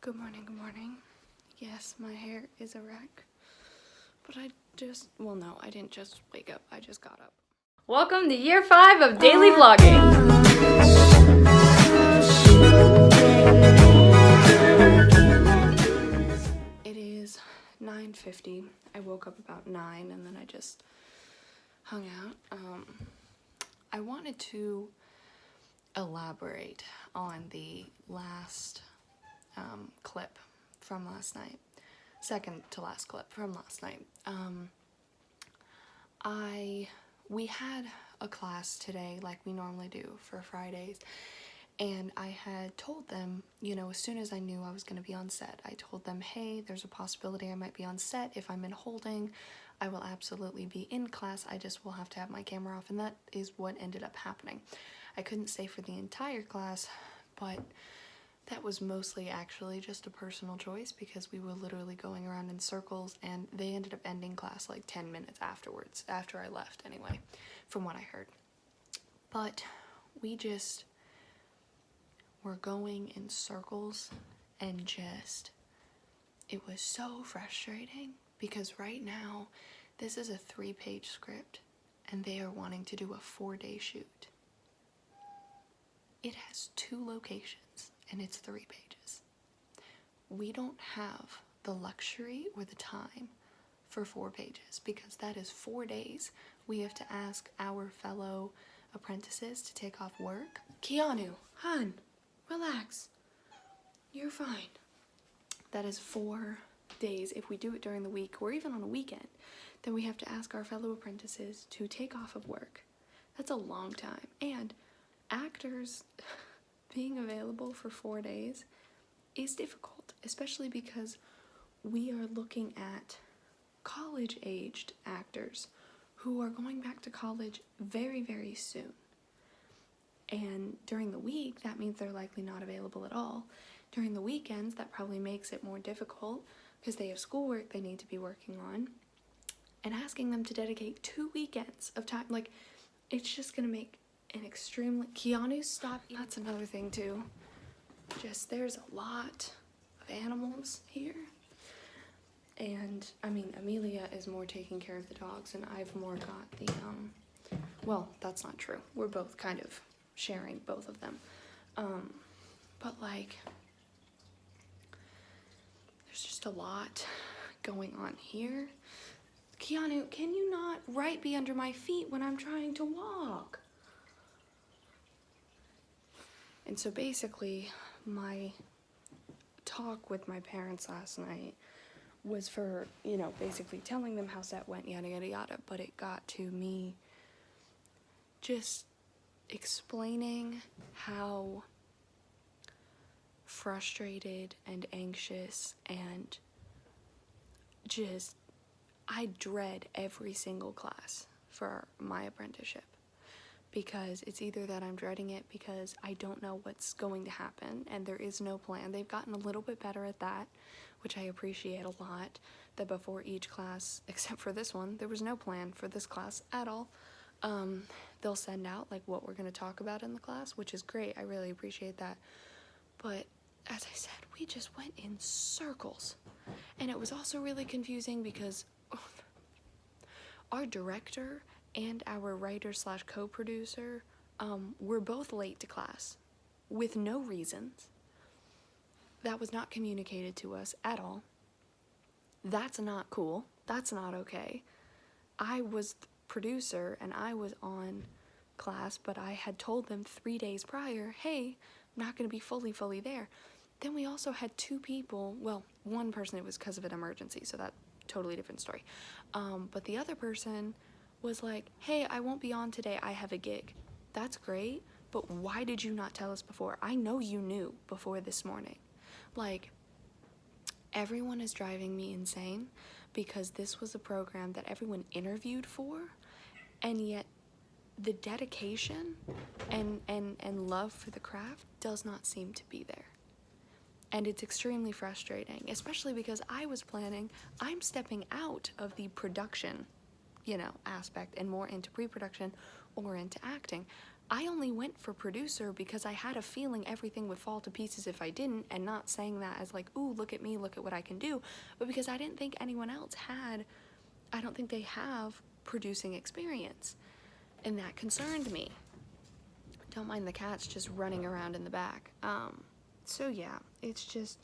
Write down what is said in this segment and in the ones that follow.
Good morning. Yes, my hair is a wreck. But I didn't just wake up, I just got up. Welcome to year 5 of daily vlogging. It is 9:50. I woke up about 9 and then I just hung out. I wanted to elaborate on the last clip from last night. Second to last clip from last night. We had a class today like we normally do for Fridays, and I had told them, as soon as I knew I was going to be on set, I told them, hey, there's a possibility I might be on set. If I'm in holding, I will absolutely be in class. I just will have to have my camera off, and that is what ended up happening. I couldn't stay for the entire class, but that was mostly actually just a personal choice because we were literally going around in circles, and they ended up ending class like 10 minutes afterwards, after I left anyway, from what I heard. But we just were going in circles, and it was so frustrating because right now this is a 3-page script and they are wanting to do a 4-day shoot. It has 2 locations and it's 3 pages. We don't have the luxury or the time for 4 pages because that is 4 days. We have to ask our fellow apprentices to take off work. Keanu, hon, relax. You're fine. That is 4 days. If we do it during the week or even on a weekend, then we have to ask our fellow apprentices to take off of work. That's a long time. And actors being available for 4 days is difficult, especially because we are looking at college-aged actors who are going back to college very, very soon. And during the week, that means they're likely not available at all. During the weekends, that probably makes it more difficult because they have schoolwork they need to be working on. And asking them to dedicate 2 weekends of time, it's just gonna make an extremely... Keanu, stop. That's another thing too. There's a lot of animals here. And, Amelia is more taking care of the dogs, and I've more got the, well, that's not true. We're both kind of sharing both of them. But, there's just a lot going on here. Keanu, can you not be under my feet when I'm trying to walk? And so basically, my talk with my parents last night was for, basically telling them how set went, yada, yada, yada. But it got to me just explaining how frustrated and anxious and I dread every single class for my apprenticeship. Because it's either that I'm dreading it because I don't know what's going to happen and there is no plan. They've gotten a little bit better at that, which I appreciate a lot, that before each class, except for this one, there was no plan for this class at all. They'll send out what we're going to talk about in the class, which is great. I really appreciate that. But as I said, we just went in circles. And it was also really confusing because our director and our writer/co-producer were both late to class with no reasons. That was not communicated to us at all. That's not cool. That's not okay. I was the producer and I was on class, but I had told them 3 days prior, hey, I'm not going to be fully there. Then we also had 2 people, well, one person, it was because of an emergency, so that's totally different story. But the other person was like, hey, I won't be on today, I have a gig. That's great, but why did you not tell us before? I know you knew before this morning. Everyone is driving me insane because this was a program that everyone interviewed for, and yet the dedication and love for the craft does not seem to be there. And it's extremely frustrating, especially because I'm stepping out of the production aspect and more into pre-production or into acting. I only went for producer because I had a feeling everything would fall to pieces if I didn't, and not saying that as like, ooh, look at me, look at what I can do, but because I didn't think anyone else had, I don't think they have producing experience, and that concerned me. Don't mind the cats just running around in the back. So yeah, it's just,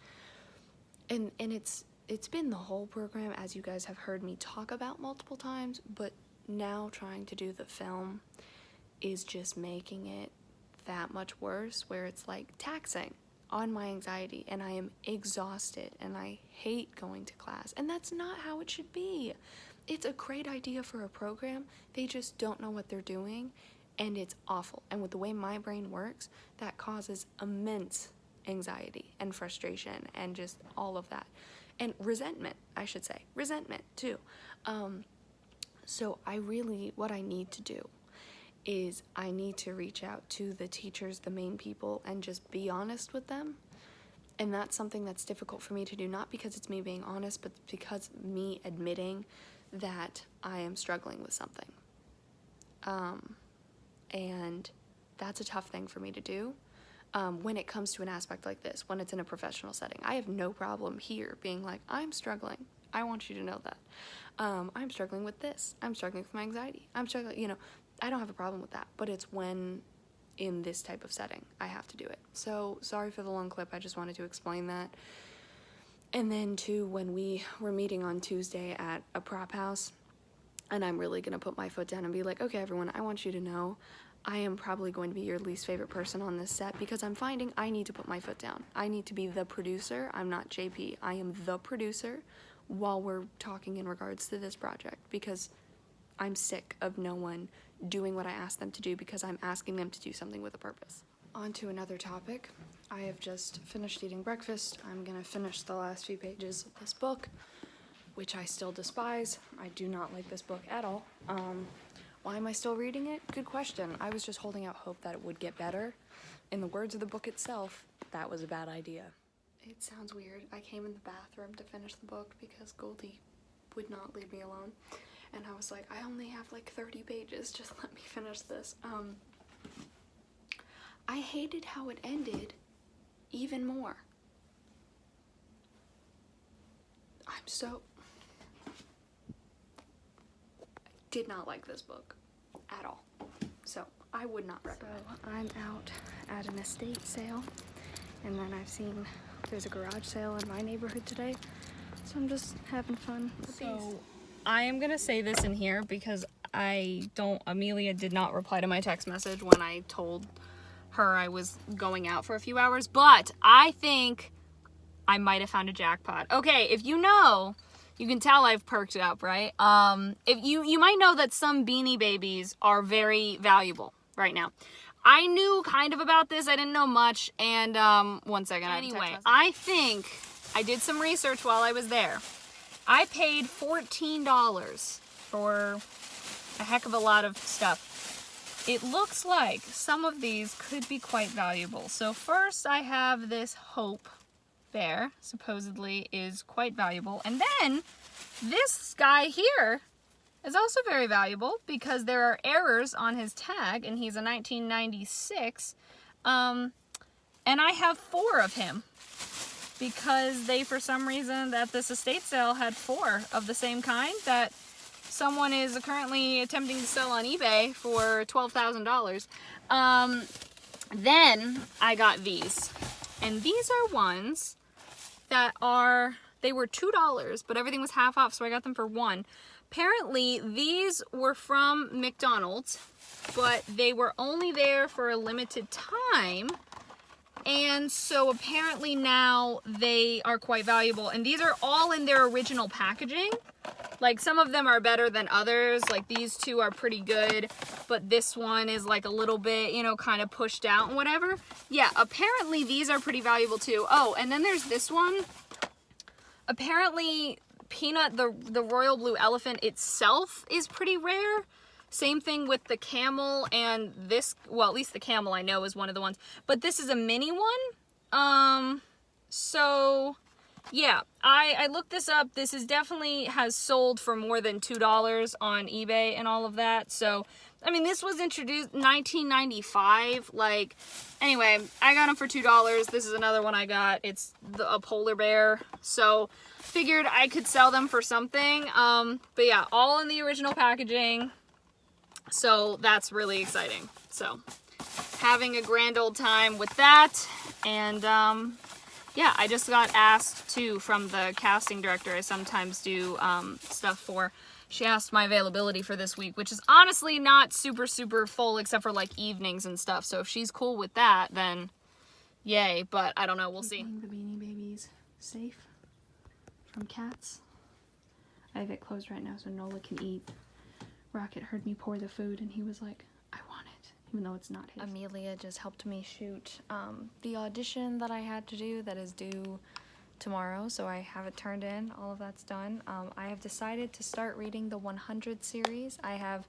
and it's been the whole program, as you guys have heard me talk about multiple times, but now trying to do the film is just making it that much worse, where it's like taxing on my anxiety, and I am exhausted, and I hate going to class, and that's not how it should be. It's a great idea for a program, they just don't know what they're doing, and it's awful. And with the way my brain works, that causes immense anxiety and frustration and just all of that. And resentment, I should say. Resentment, too. So what I need to do is I need to reach out to the teachers, the main people, and just be honest with them. And that's something that's difficult for me to do, not because it's me being honest, but because me admitting that I am struggling with something. And that's a tough thing for me to do when it comes to an aspect like this, when it's in a professional setting. I have no problem here being like, I'm struggling. I want you to know that. I'm struggling with this. I'm struggling with my anxiety. I'm struggling, I don't have a problem with that, but it's when in this type of setting I have to do it. So sorry for the long clip. I just wanted to explain that. And then too, when we were meeting on Tuesday at a prop house, and I'm really gonna put my foot down and be like, okay, everyone, I want you to know I am probably going to be your least favorite person on this set, because I'm finding I need to put my foot down. I need to be the producer. I'm not JP. I am the producer while we're talking in regards to this project, because I'm sick of no one doing what I ask them to do because I'm asking them to do something with a purpose. On to another topic. I have just finished eating breakfast. I'm gonna finish the last few pages of this book, which I still despise. I do not like this book at all. Why am I still reading it? Good question. I was just holding out hope that it would get better. In the words of the book itself, that was a bad idea. It sounds weird. I came in the bathroom to finish the book because Goldie would not leave me alone. And I was like, I only have like 30 pages, just let me finish this. I hated how it ended even more. I did not like this book at all. So I would not recommend. So I'm out at an estate sale, and then I've seen there's a garage sale in my neighborhood today. So I'm just having fun with these. I am gonna say this in here because Amelia did not reply to my text message when I told her I was going out for a few hours, but I think I might have found a jackpot. Okay, if you know, you can tell I've perked it up, right? If you might know that some Beanie Babies are very valuable right now. I knew kind of about this, I didn't know much, and one second. Anyway, I think I did some research while I was there. I paid $14 for a heck of a lot of stuff. It looks like some of these could be quite valuable. So first I have this Hope bear, supposedly is quite valuable. And then this guy here is also very valuable because there are errors on his tag and he's a 1996. And I have 4 of him, because they, for some reason, at this estate sale had 4 of the same kind that someone is currently attempting to sell on eBay for $12,000. Then I got these, and these are ones that they were $2, but everything was half off, so I got them for $1. Apparently, these were from McDonald's, but they were only there for a limited time. And so apparently now they are quite valuable, and these are all in their original packaging. Like, some of them are better than others, like these 2 are pretty good, but this one is like a little bit, kind of pushed out and whatever. Yeah, apparently these are pretty valuable too. Oh, and then there's this one. Apparently Peanut, the royal blue elephant itself is pretty rare. Same thing with the camel and this, well, at least the camel I know is one of the ones, but this is a mini one. So yeah, I looked this up. This is definitely has sold for more than $2 on eBay and all of that. So I mean, this was introduced 1995. Like, anyway, I got them for $2. This is another one I got. It's a polar bear. So, figured I could sell them for something. But yeah, all in the original packaging. So, that's really exciting. So, having a grand old time with that. And, yeah, I just got asked, too, from the casting director I sometimes do stuff for. She asked my availability for this week, which is honestly not super, super full except for like evenings and stuff. So if she's cool with that, then yay. But I don't know. We'll see. Keeping the Beanie Babies safe from cats. I have it closed right now so Nola can eat. Rocket heard me pour the food and he was like, I want it, even though it's not his. Amelia just helped me shoot the audition that I had to do that is due tomorrow, so I have it turned in. All of that's done. I have decided to start reading the 100 series. I have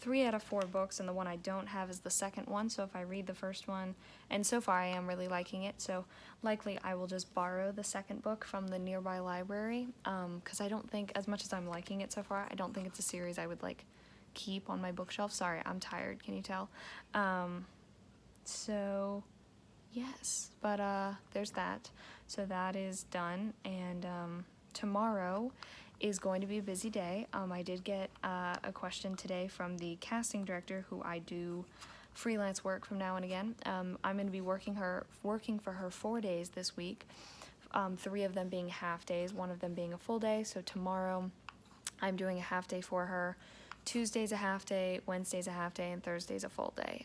3 out of 4 books, and the one I don't have is the second one, so if I read the first one, and so far I am really liking it, so likely I will just borrow the second book from the nearby library, because I don't think, as much as I'm liking it so far, I don't think it's a series I would like keep on my bookshelf. Sorry, I'm tired, can you tell? So yes, but there's that. So that is done, and tomorrow is going to be a busy day. I did get a question today from the casting director, who I do freelance work from now and again. I'm going to be working for her 4 days this week, 3 of them being half days, 1 of them being a full day. So tomorrow I'm doing a half day for her, Tuesday's a half day, Wednesday's a half day, and Thursday's a full day.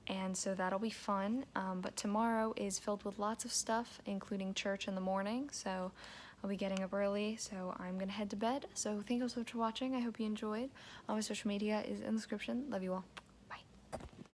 And so that'll be fun, but tomorrow is filled with lots of stuff, including church in the morning, so I'll be getting up early, so I'm gonna head to bed. So thank you so much for watching. I hope you enjoyed. All my social media is in the description. Love you all.